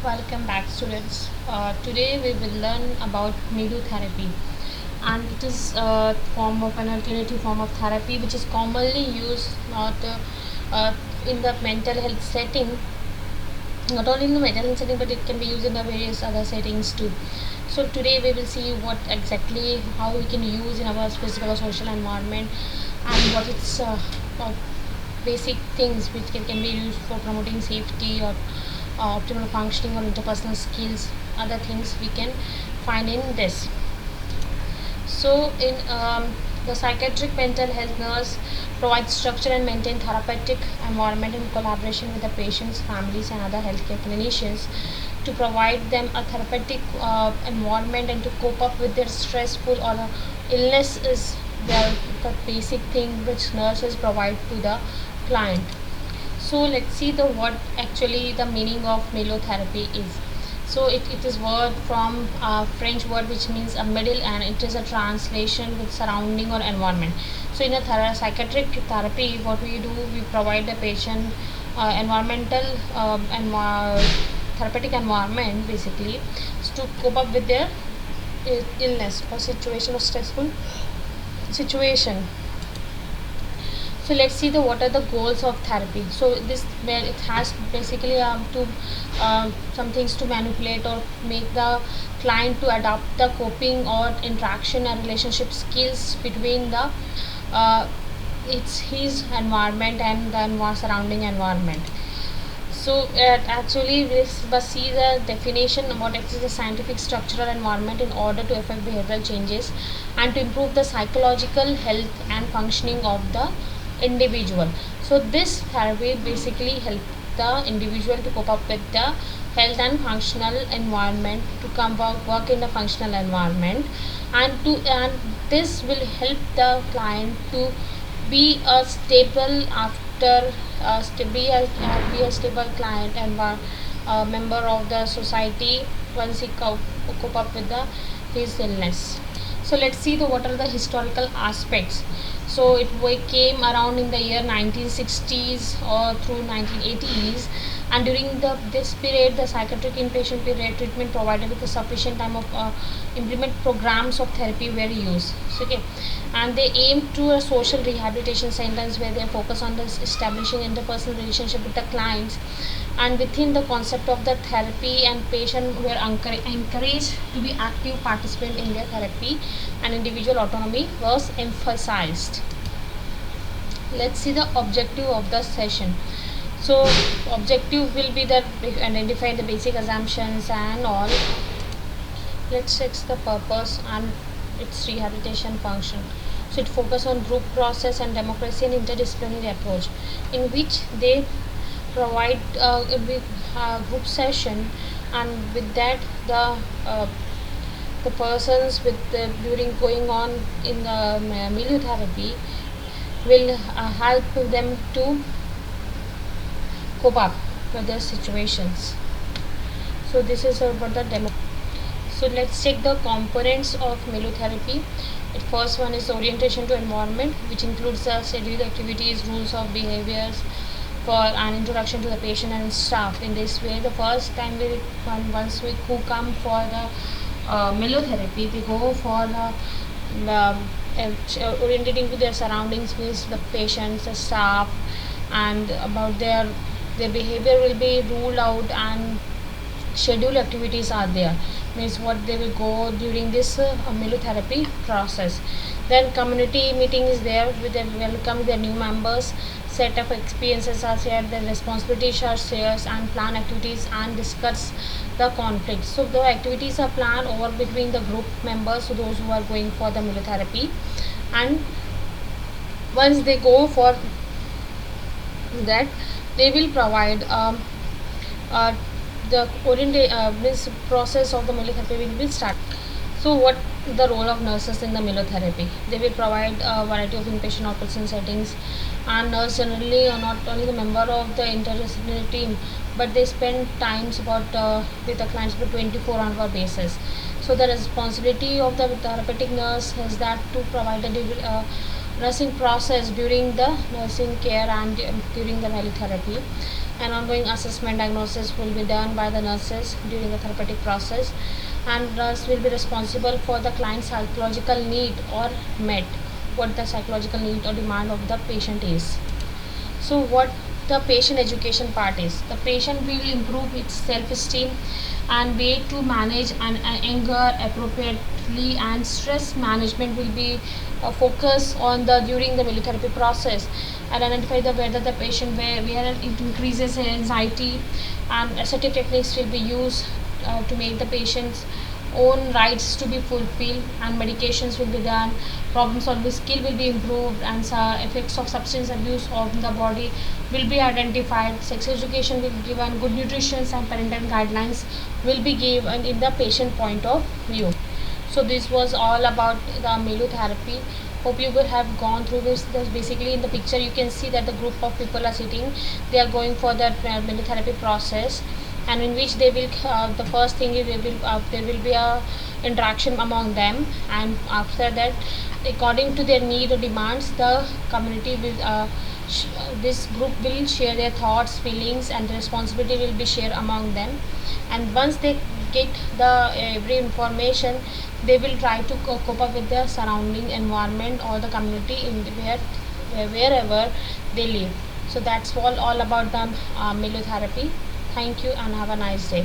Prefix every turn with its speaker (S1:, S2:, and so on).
S1: Welcome back, students. Today we will learn about melotherapy, and it is a form of an alternative form of therapy which is commonly used not in the mental health setting, not only in the mental health setting, but it can be used in the various other settings too. So today we will see what exactly how we can use in our physical or social environment, and what its basic things which can be used for promoting safety or optimal functioning or interpersonal skills, other things we can find in this. So in the psychiatric mental health nurse provides structure and maintain therapeutic environment in collaboration with the patients, families and other healthcare clinicians to provide them a therapeutic environment and to cope up with their stressful or illness is the basic thing which nurses provide to the client. So let's see the what actually the meaning of melotherapy is. So it is word from French word which means a middle, and it is a translation with surrounding or environment. So in a psychiatric therapy, what we do, we provide the patient environmental therapeutic environment basically to cope up with their illness or situation or stressful situation. So let's see the what are the goals of therapy. So this it has basically to some things to manipulate or make the client to adapt the coping or interaction and relationship skills between the it's his environment and the surrounding environment. So actually we must see the definition of what is the scientific structural environment in order to affect behavioral changes and to improve the psychological health and functioning of the individual. So this therapy basically help the individual to cope up with the health and functional environment, to come work in the functional environment, and this will help the client to be a stable after be a stable client and member of the society once he cope up with his illness. So let's see the what are the historical aspects. So it came around in the year 1960s or through 1980s, and during this period the psychiatric inpatient period treatment provided with a sufficient time of implement programs of therapy were used. So, okay, and they aim to a social rehabilitation centers where they focus on this establishing interpersonal relationship with the clients, and within the concept of the therapy and patient were encouraged to be active participant in their therapy, and individual autonomy was emphasized. Let's see the objective of the session. So objective will be that identify the basic assumptions and all. Let's check the purpose and its rehabilitation function. So it focus on group process and democracy and interdisciplinary approach, in which they provide a group session, and with that the persons with during going on in the melotherapy will help them to cope up with their situations. So this is about the demo. So let's check the components of melotherapy. The first one is orientation to environment, which includes the scheduled activities, rules of behaviors for an introduction to the patient and staff. In this way, the first time once we who come for the melotherapy, we go for the orientating to their surroundings, means the patients, the staff, and about their behavior will be ruled out, and scheduled activities are there, means what they will go during this melotherapy process. Then community meeting is there with them, welcome their new members, set of experiences are shared, the responsibilities are shared, and plan activities and discuss the conflict. So the activities are planned over between the group members, so those who are going for the melotherapy, and once they go for that, they will provide the this process of the melotherapy will start. So what the role of nurses in the melotherapy? They will provide a variety of inpatient outpatient settings, and nurse generally are not only the member of the interdisciplinary team, but they spend times about with the clients for 24-hour basis. So the responsibility of the therapeutic nurse is that to provide a nursing process during the nursing care and during the melotherapy. An ongoing assessment diagnosis will be done by the nurses during the therapeutic process, and nurse will be responsible for the client's psychological need or met what the psychological need or demand of the patient is. So what the patient education part is, the patient will improve its self-esteem and way to manage anger appropriately, and stress management will be focused on the during the therapy process, and identify the whether the patient where it increases in anxiety, and assertive techniques will be used to make the patient's own rights to be fulfilled, and medications will be done, problem solving skill will be improved, and effects of substance abuse on the body will be identified, sex education will be given, good nutrition and parental guidelines will be given in the patient point of view. So this was all about the myelotherapy. Hope you will have gone through this. There's basically in the picture you can see that the group of people are sitting, they are going for the myelotherapy process, and in which they will the first thing is there will be a interaction among them, and after that according to their need or demands the community will this group will share their thoughts, feelings, and the responsibility will be shared among them. And once they get the every information, they will try to cope up with their surrounding environment or the community in wherever they live. So that's all about the myelotherapy. Thank you and have a nice day.